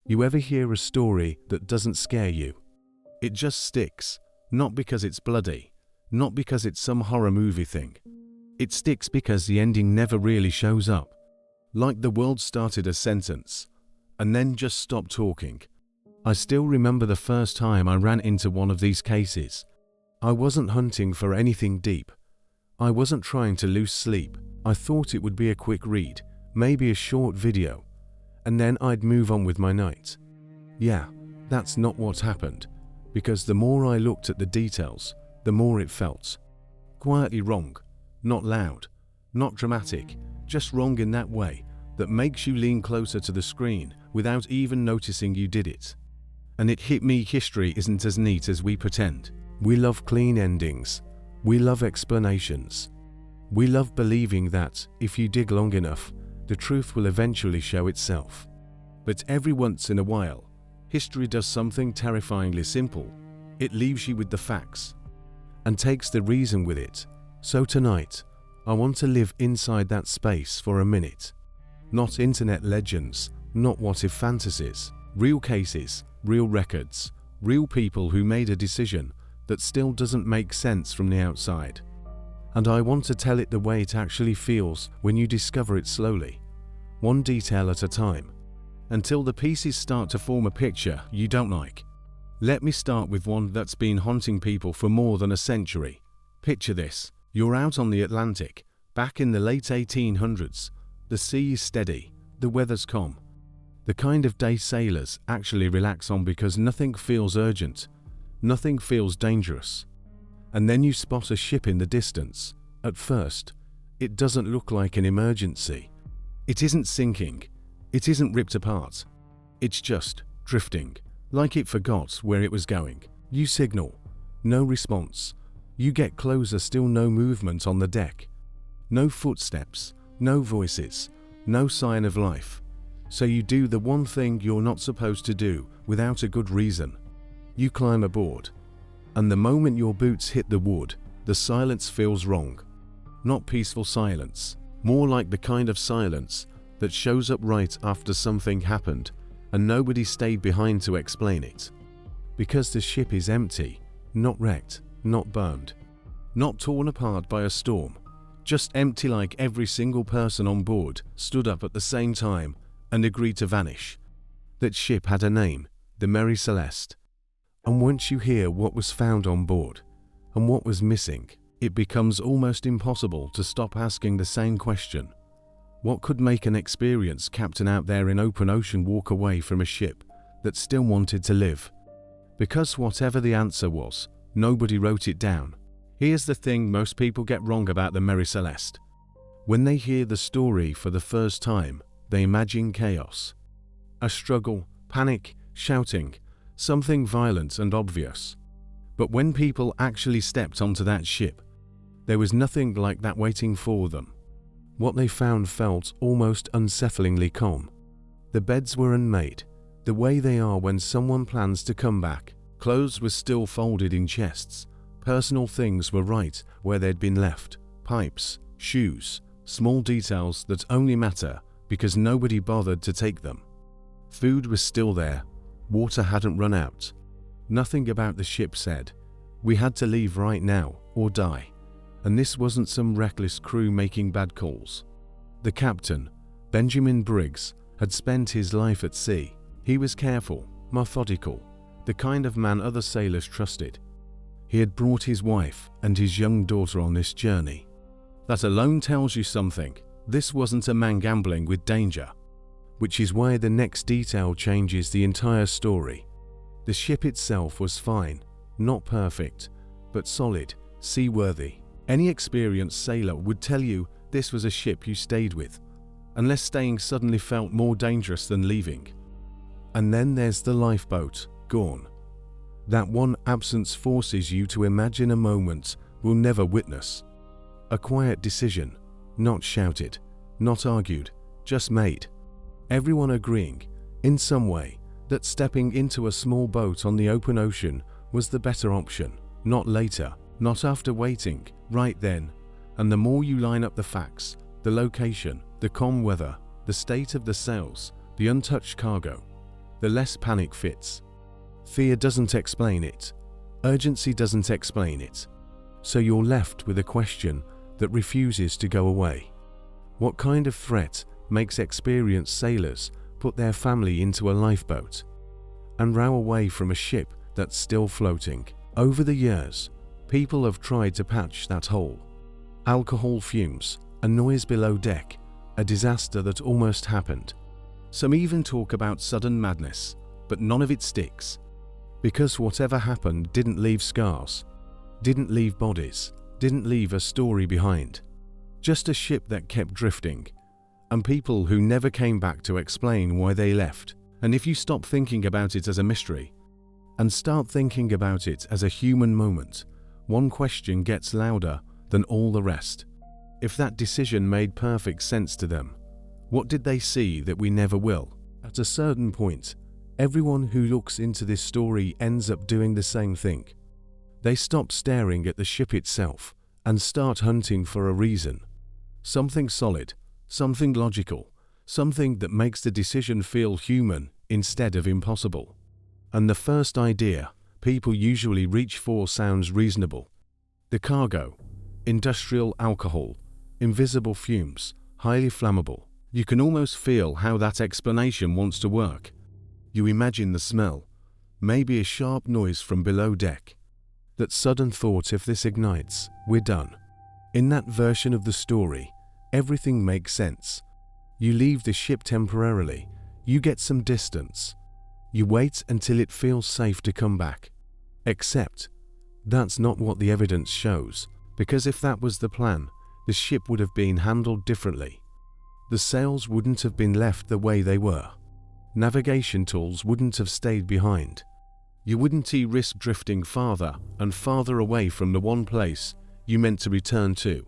You ever hear a story that doesn't scare you? It just sticks, not because it's bloody, not because it's some horror movie thing. It sticks because the ending never really shows up. Like the world started a sentence, and then just stopped talking. I still remember the first time I ran into one of these cases. I wasn't hunting for anything deep. I wasn't trying to lose sleep. I thought it would be a quick read, maybe a short video, and then I'd move on with my night. Yeah, that's not what happened, because the more I looked at the details, the more it felt quietly wrong, not loud, not dramatic, just wrong in that way that makes you lean closer to the screen without even noticing you did it. And it hit me, history isn't as neat as we pretend. We love clean endings. We love explanations. We love believing that, if you dig long enough, the truth will eventually show itself. But every once in a while, history does something terrifyingly simple. It leaves you with the facts and takes the reason with it. So tonight, I want to live inside that space for a minute. Not internet legends, not what-if fantasies, real cases, real records, real people who made a decision that still doesn't make sense from the outside. And I want to tell it the way it actually feels when you discover it slowly, one detail at a time, until the pieces start to form a picture you don't like. Let me start with one that's been haunting people for more than a century. Picture this. You're out on the Atlantic, back in the late 1800s. The sea is steady, the weather's calm. The kind of day sailors actually relax on because nothing feels urgent, nothing feels dangerous. And then you spot a ship in the distance. At first, it doesn't look like an emergency. It isn't sinking. It isn't ripped apart. It's just drifting, like it forgot where it was going. You signal. No response. You get closer, still no movement on the deck. No footsteps, no voices, no sign of life. So you do the one thing you're not supposed to do without a good reason. You climb aboard. And the moment your boots hit the wood, the silence feels wrong. Not peaceful silence, more like the kind of silence that shows up right after something happened and nobody stayed behind to explain it. Because the ship is empty, not wrecked, not burned, not torn apart by a storm, just empty, like every single person on board stood up at the same time and agreed to vanish. That ship had a name, the Mary Celeste. And once you hear what was found on board and what was missing, it becomes almost impossible to stop asking the same question. What could make an experienced captain out there in open ocean walk away from a ship that still wanted to live? Because whatever the answer was, nobody wrote it down. Here's the thing most people get wrong about the Mary Celeste. When they hear the story for the first time, they imagine chaos. A struggle, panic, shouting, something violent and obvious. But when people actually stepped onto that ship, there was nothing like that waiting for them. What they found felt almost unsettlingly calm. The beds were unmade, the way they are when someone plans to come back. Clothes were still folded in chests. Personal things were right where they'd been left. Pipes, shoes, small details that only matter because nobody bothered to take them. Food was still there. Water hadn't run out. Nothing about the ship said, "We had to leave right now or die." And this wasn't some reckless crew making bad calls. The captain, Benjamin Briggs, had spent his life at sea. He was careful, methodical, the kind of man other sailors trusted. He had brought his wife and his young daughter on this journey. That alone tells you something. This wasn't a man gambling with danger. Which is why the next detail changes the entire story. The ship itself was fine, not perfect, but solid, seaworthy. Any experienced sailor would tell you this was a ship you stayed with, unless staying suddenly felt more dangerous than leaving. And then there's the lifeboat, gone. That one absence forces you to imagine a moment we'll never witness. A quiet decision, not shouted, not argued, just made. Everyone agreeing, in some way, that stepping into a small boat on the open ocean was the better option, not later, not after waiting, right then. And the more you line up the facts, the location, the calm weather, the state of the sails, the untouched cargo, the less panic fits. Fear doesn't explain it. Urgency doesn't explain it. So you're left with a question that refuses to go away. What kind of threat makes experienced sailors put their family into a lifeboat and row away from a ship that's still floating? Over the years, people have tried to patch that hole. Alcohol fumes, a noise below deck, a disaster that almost happened. Some even talk about sudden madness, but none of it sticks. Because whatever happened didn't leave scars, didn't leave bodies, didn't leave a story behind. Just a ship that kept drifting, and people who never came back to explain why they left. And if you stop thinking about it as a mystery, and start thinking about it as a human moment, one question gets louder than all the rest. If that decision made perfect sense to them, what did they see that we never will? At a certain point, everyone who looks into this story ends up doing the same thing. They stop staring at the ship itself and start hunting for a reason. Something solid, something logical, something that makes the decision feel human instead of impossible. And the first idea people usually reach for sounds reasonable. The cargo, industrial alcohol, invisible fumes, highly flammable. You can almost feel how that explanation wants to work. You imagine the smell, maybe a sharp noise from below deck. That sudden thought, if this ignites, we're done. In that version of the story, everything makes sense. You leave the ship temporarily, you get some distance. You wait until it feels safe to come back. Except, that's not what the evidence shows, because if that was the plan, the ship would have been handled differently. The sails wouldn't have been left the way they were. Navigation tools wouldn't have stayed behind. You wouldn't risk drifting farther and farther away from the one place you meant to return to.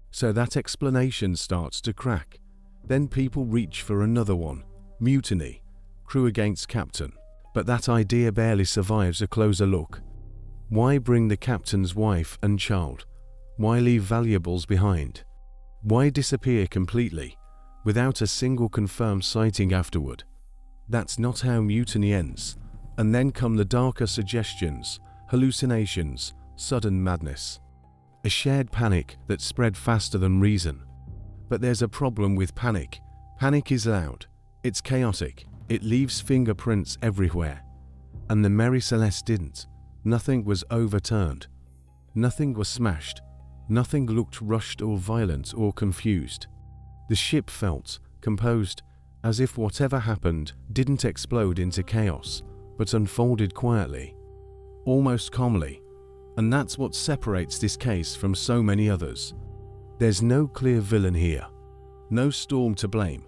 So that explanation starts to crack. Then people reach for another one. Mutiny. Crew against captain. But that idea barely survives a closer look. Why bring the captain's wife and child? Why leave valuables behind? Why disappear completely, without a single confirmed sighting afterward? That's not how mutiny ends. And then come the darker suggestions, hallucinations, sudden madness. A shared panic that spread faster than reason. But there's a problem with panic. Panic is loud. It's chaotic. It leaves fingerprints everywhere. And the Mary Celeste didn't. Nothing was overturned. Nothing was smashed. Nothing looked rushed or violent or confused. The ship felt composed, as if whatever happened didn't explode into chaos, but unfolded quietly, almost calmly. And that's what separates this case from so many others. There's no clear villain here. No storm to blame.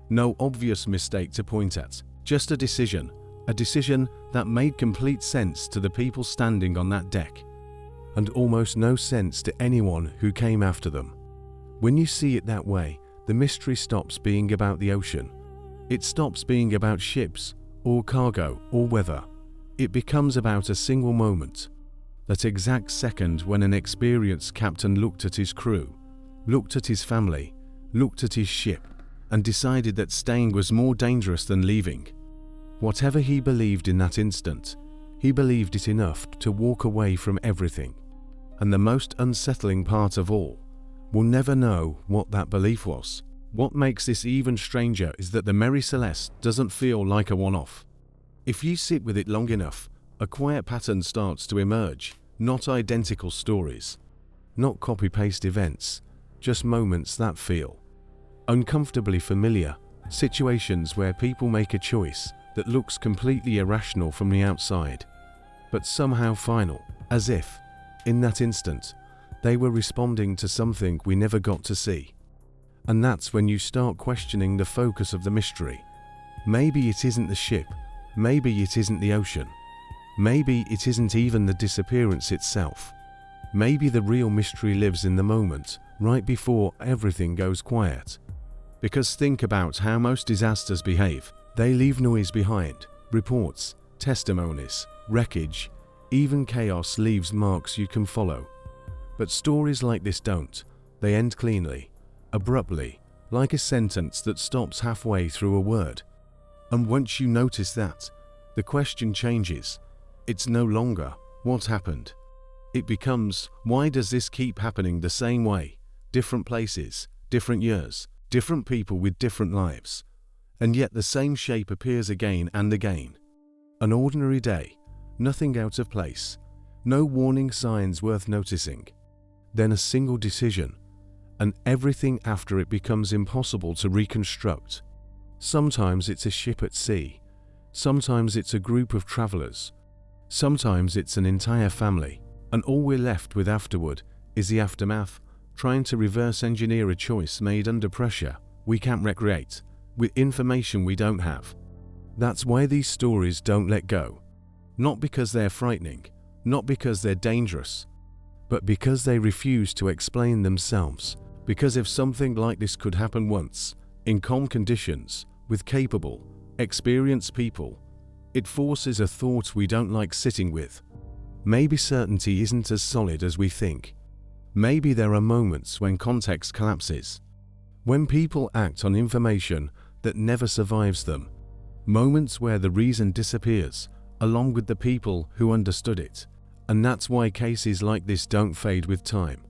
No obvious mistake to point at. Just a decision that made complete sense to the people standing on that deck, and almost no sense to anyone who came after them. When you see it that way, the mystery stops being about the ocean. It stops being about ships, or cargo, or weather. It becomes about a single moment. That exact second when an experienced captain looked at his crew, looked at his family, looked at his ship, and decided that staying was more dangerous than leaving. Whatever he believed in that instant, he believed it enough to walk away from everything. And the most unsettling part of all, we'll never know what that belief was. What makes this even stranger is that the Mary Celeste doesn't feel like a one-off. If you sit with it long enough, a quiet pattern starts to emerge, not identical stories, not copy-paste events, just moments that feel uncomfortably familiar, situations where people make a choice that looks completely irrational from the outside, but somehow final, as if, in that instant, they were responding to something we never got to see. And that's when you start questioning the focus of the mystery. Maybe it isn't the ship, maybe it isn't the ocean, maybe it isn't even the disappearance itself. Maybe the real mystery lives in the moment, right before everything goes quiet. Because think about how most disasters behave. They leave noise behind, reports, testimonies, wreckage, even chaos leaves marks you can follow. But stories like this don't. They end cleanly, abruptly, like a sentence that stops halfway through a word. And once you notice that, the question changes. It's no longer, what happened? It becomes, why does this keep happening the same way? Different places, different years, different people with different lives. And yet the same shape appears again and again. An ordinary day, nothing out of place, no warning signs worth noticing. Then a single decision, and everything after it becomes impossible to reconstruct. Sometimes it's a ship at sea, sometimes it's a group of travelers, sometimes it's an entire family, and all we're left with afterward is the aftermath, trying to reverse engineer a choice made under pressure we can't recreate, with information we don't have. That's why these stories don't let go. Not because they're frightening, not because they're dangerous, but because they refuse to explain themselves. Because if something like this could happen once, in calm conditions, with capable, experienced people, it forces a thought we don't like sitting with. Maybe certainty isn't as solid as we think. Maybe there are moments when context collapses, when people act on information that never survives them, moments where the reason disappears, along with the people who understood it. And that's why cases like this don't fade with time.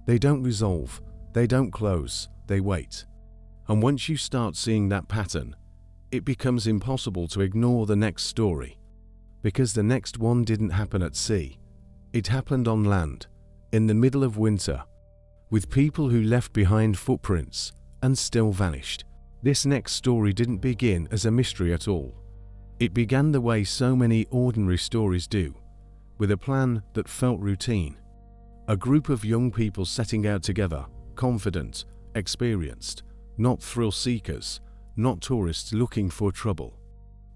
They don't resolve, they don't close, they wait. And once you start seeing that pattern, it becomes impossible to ignore the next story. Because the next one didn't happen at sea. It happened on land, in the middle of winter, with people who left behind footprints and still vanished. This next story didn't begin as a mystery at all. It began the way so many ordinary stories do, with a plan that felt routine. A group of young people setting out together, confident, experienced, not thrill seekers, not tourists looking for trouble.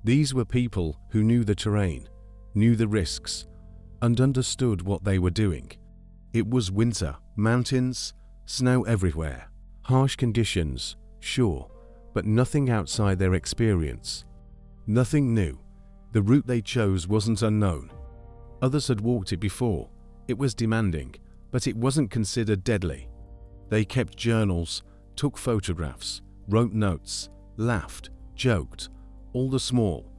These were people who knew the terrain, knew the risks, and understood what they were doing. It was winter, mountains, snow everywhere, harsh conditions, sure, but nothing outside their experience. Nothing new. The route they chose wasn't unknown. Others had walked it before. It was demanding, but it wasn't considered deadly. They kept journals, took photographs, wrote notes, laughed, joked, all the small,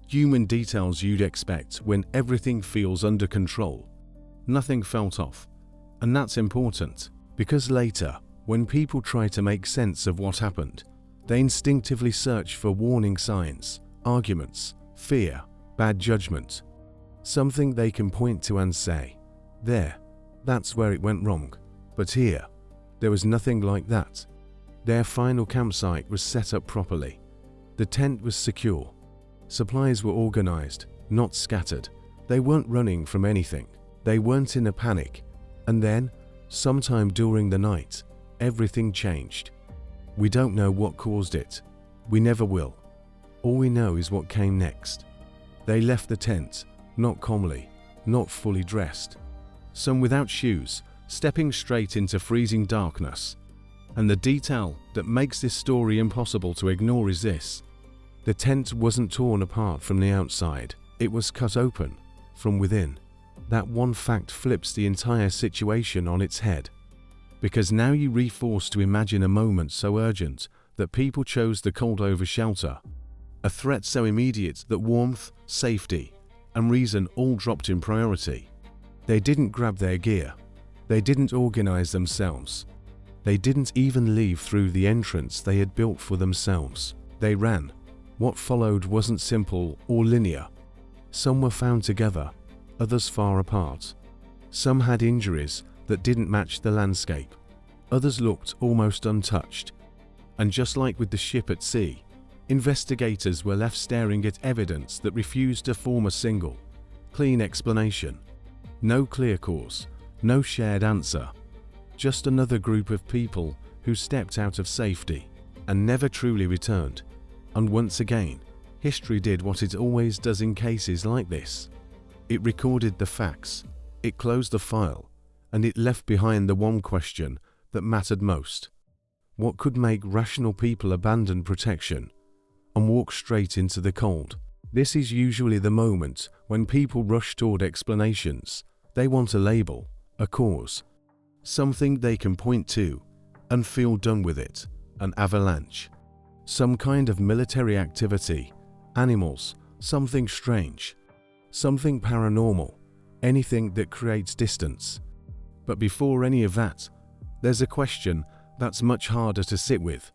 human details you'd expect when everything feels under control. Nothing felt off. And that's important, because later, when people try to make sense of what happened, they instinctively search for warning signs, arguments, fear, bad judgment. Something they can point to and say, there, that's where it went wrong. But here, there was nothing like that. Their final campsite was set up properly. The tent was secure. Supplies were organized, not scattered. They weren't running from anything. They weren't in a panic. And then, sometime during the night, everything changed. We don't know what caused it. We never will. All we know is what came next. They left the tent, not calmly, not fully dressed. Some without shoes, stepping straight into freezing darkness. And the detail that makes this story impossible to ignore is this. The tent wasn't torn apart from the outside. It was cut open from within. That one fact flips the entire situation on its head. Because now you reforce to imagine a moment so urgent that people chose the cold over shelter. A threat so immediate that warmth, safety, and reason all dropped in priority. They didn't grab their gear. They didn't organize themselves. They didn't even leave through the entrance they had built for themselves. They ran. What followed wasn't simple or linear. Some were found together, others far apart. Some had injuries that didn't match the landscape. Others looked almost untouched. And just like with the ship at sea, investigators were left staring at evidence that refused to form a single, clean explanation. No clear cause, no shared answer. Just another group of people who stepped out of safety and never truly returned. And once again, history did what it always does in cases like this. It recorded the facts, it closed the file, and it left behind the one question that mattered most. What could make rational people abandon protection and walk straight into the cold? This is usually the moment when people rush toward explanations. They want a label, a cause, something they can point to and feel done with it, an avalanche. Some kind of military activity animals, something strange, something paranormal, anything that creates distance. But before any of that, there's a question that's much harder to sit with,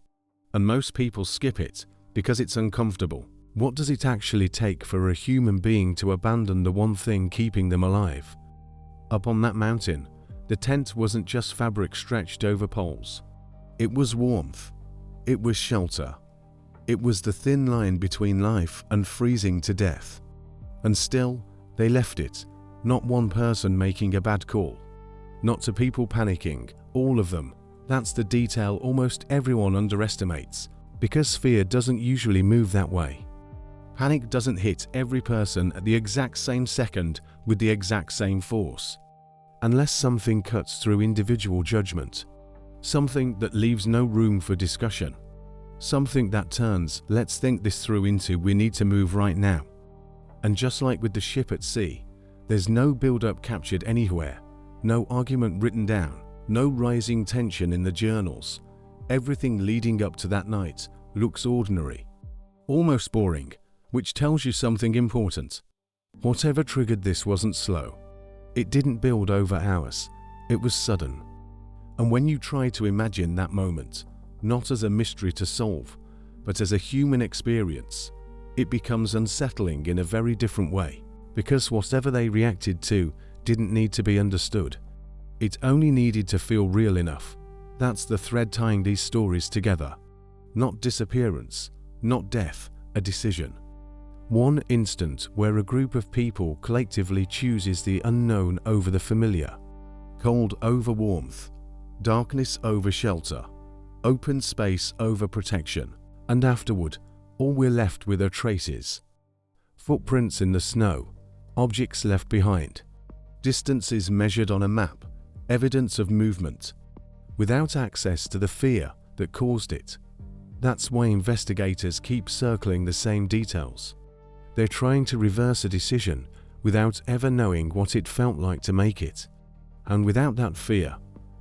and most people skip it because it's uncomfortable. What does it actually take for a human being to abandon the one thing keeping them alive? Up on that mountain, the tent wasn't just fabric stretched over poles. It was warmth. It was shelter. It was the thin line between life and freezing to death. And still, they left it, not one person making a bad call. Not to people panicking, all of them. That's the detail almost everyone underestimates, because fear doesn't usually move that way. Panic doesn't hit every person at the exact same second with the exact same force. Unless something cuts through individual judgment. Something that leaves no room for discussion. Something that turns "let's think this through" into "we need to move right now." And just like with the ship at sea, there's no build-up captured anywhere, no argument written down, no rising tension in the journals. Everything leading up to that night looks ordinary, almost boring, which tells you something important. Whatever triggered this wasn't slow. It didn't build over hours. It was sudden. And when you try to imagine that moment, not as a mystery to solve, but as a human experience, it becomes unsettling in a very different way, because whatever they reacted to didn't need to be understood. It only needed to feel real enough. That's the thread tying these stories together. Not disappearance, not death, a decision. One instant where a group of people collectively chooses the unknown over the familiar. Cold over warmth, darkness over shelter, open space over protection, and afterward, all we're left with are traces. Footprints in the snow, objects left behind, distances measured on a map, evidence of movement, without access to the fear that caused it. That's why investigators keep circling the same details. They're trying to reverse a decision without ever knowing what it felt like to make it. And without that fear,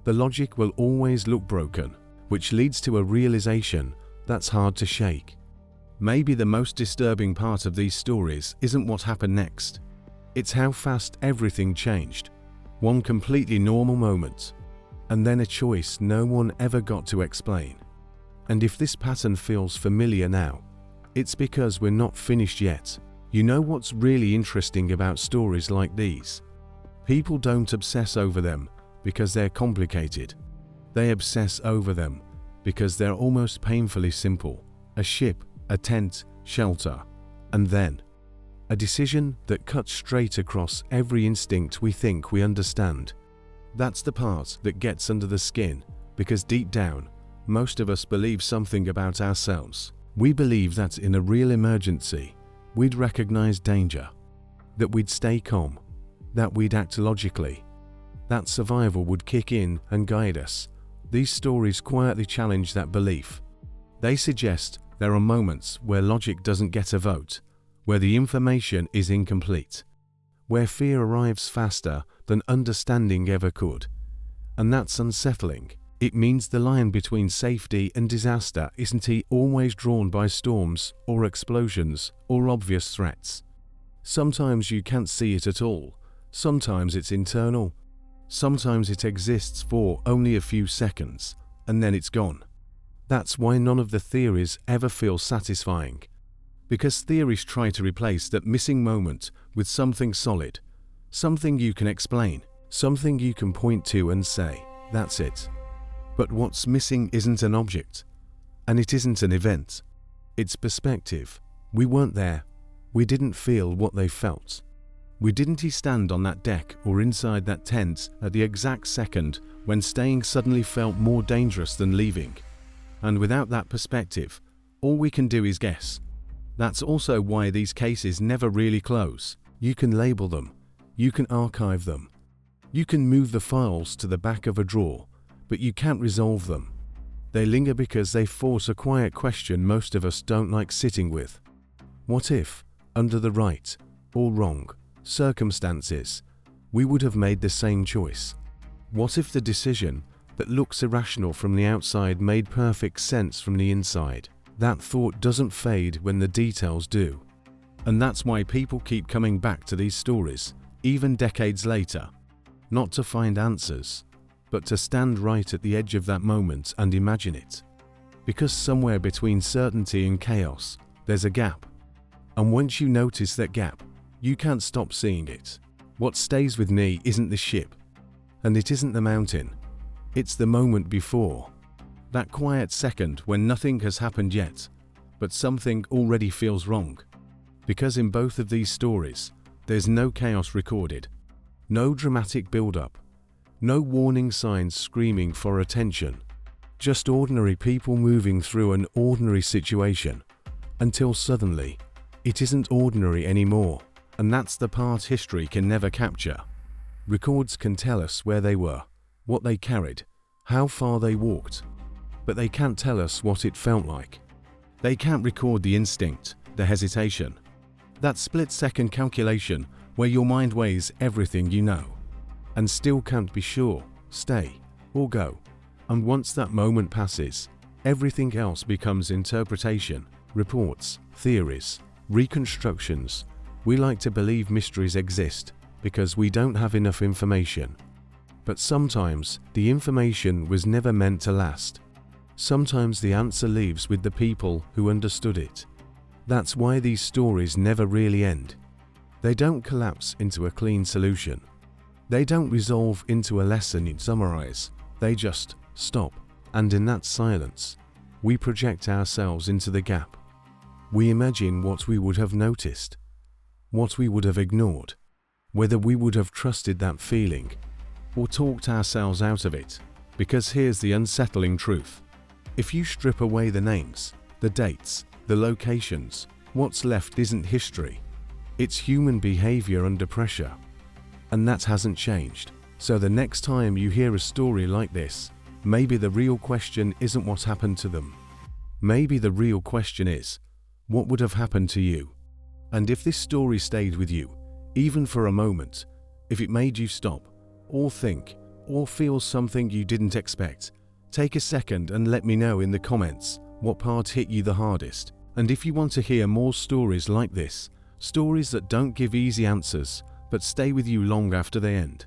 the logic will always look broken, which leads to a realization that's hard to shake. Maybe the most disturbing part of these stories isn't what happened next. It's how fast everything changed. One completely normal moment, and then a choice no one ever got to explain. And if this pattern feels familiar now, it's because we're not finished yet. You know what's really interesting about stories like these? People don't obsess over them because they're complicated. They obsess over them because they're almost painfully simple. A ship, a tent, shelter, and then a decision that cuts straight across every instinct we think we understand. That's the part that gets under the skin, because deep down, most of us believe something about ourselves. We believe that in a real emergency, we'd recognize danger, that we'd stay calm, that we'd act logically, that survival would kick in and guide us. These stories quietly challenge that belief. They suggest there are moments where logic doesn't get a vote, where the information is incomplete, where fear arrives faster than understanding ever could. And that's unsettling. It means the line between safety and disaster isn't always drawn by storms or explosions or obvious threats. Sometimes you can't see it at all. Sometimes it's internal. Sometimes it exists for only a few seconds, and then it's gone. That's why none of the theories ever feel satisfying. Because theories try to replace that missing moment with something solid, something you can explain, something you can point to and say, that's it. But what's missing isn't an object, and it isn't an event. It's perspective. We weren't there. We didn't feel what they felt. We didn't stand on that deck or inside that tent at the exact second when staying suddenly felt more dangerous than leaving. And without that perspective, all we can do is guess. That's also why these cases never really close. You can label them. You can archive them. You can move the files to the back of a drawer, but you can't resolve them. They linger because they force a quiet question most of us don't like sitting with. What if, under the right or wrong circumstances, we would have made the same choice? What if the decision that looks irrational from the outside made perfect sense from the inside? That thought doesn't fade when the details do. And that's why people keep coming back to these stories, even decades later. Not to find answers, but to stand right at the edge of that moment and imagine it. Because somewhere between certainty and chaos, there's a gap. And once you notice that gap, you can't stop seeing it. What stays with me isn't the ship, and it isn't the mountain. It's the moment before. That quiet second when nothing has happened yet, but something already feels wrong. Because in both of these stories, there's no chaos recorded, no dramatic build-up, no warning signs screaming for attention. Just ordinary people moving through an ordinary situation, until suddenly, it isn't ordinary anymore, and that's the part history can never capture. Records can tell us where they were, what they carried, how far they walked, but they can't tell us what it felt like. They can't record the instinct, the hesitation, that split-second calculation where your mind weighs everything you know, and still can't be sure, stay, or go. And once that moment passes, everything else becomes interpretation, reports, theories, reconstructions. We like to believe mysteries exist because we don't have enough information. But sometimes the information was never meant to last. Sometimes the answer lives with the people who understood it. That's why these stories never really end. They don't collapse into a clean solution. They don't resolve into a lesson you'd summarize. They just stop, and in that silence, we project ourselves into the gap. We imagine what we would have noticed, what we would have ignored, whether we would have trusted that feeling, or talked ourselves out of it. Because here's the unsettling truth. If you strip away the names, the dates, the locations, what's left isn't history. It's human behavior under pressure. And that hasn't changed. So the next time you hear a story like this, maybe the real question isn't what happened to them. Maybe the real question is, what would have happened to you? And if this story stayed with you, even for a moment, if it made you stop, or think, or feel something you didn't expect, take a second and let me know in the comments what part hit you the hardest. And if you want to hear more stories like this, stories that don't give easy answers, but stay with you long after they end,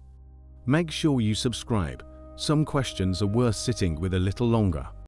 make sure you subscribe. Some questions are worth sitting with a little longer.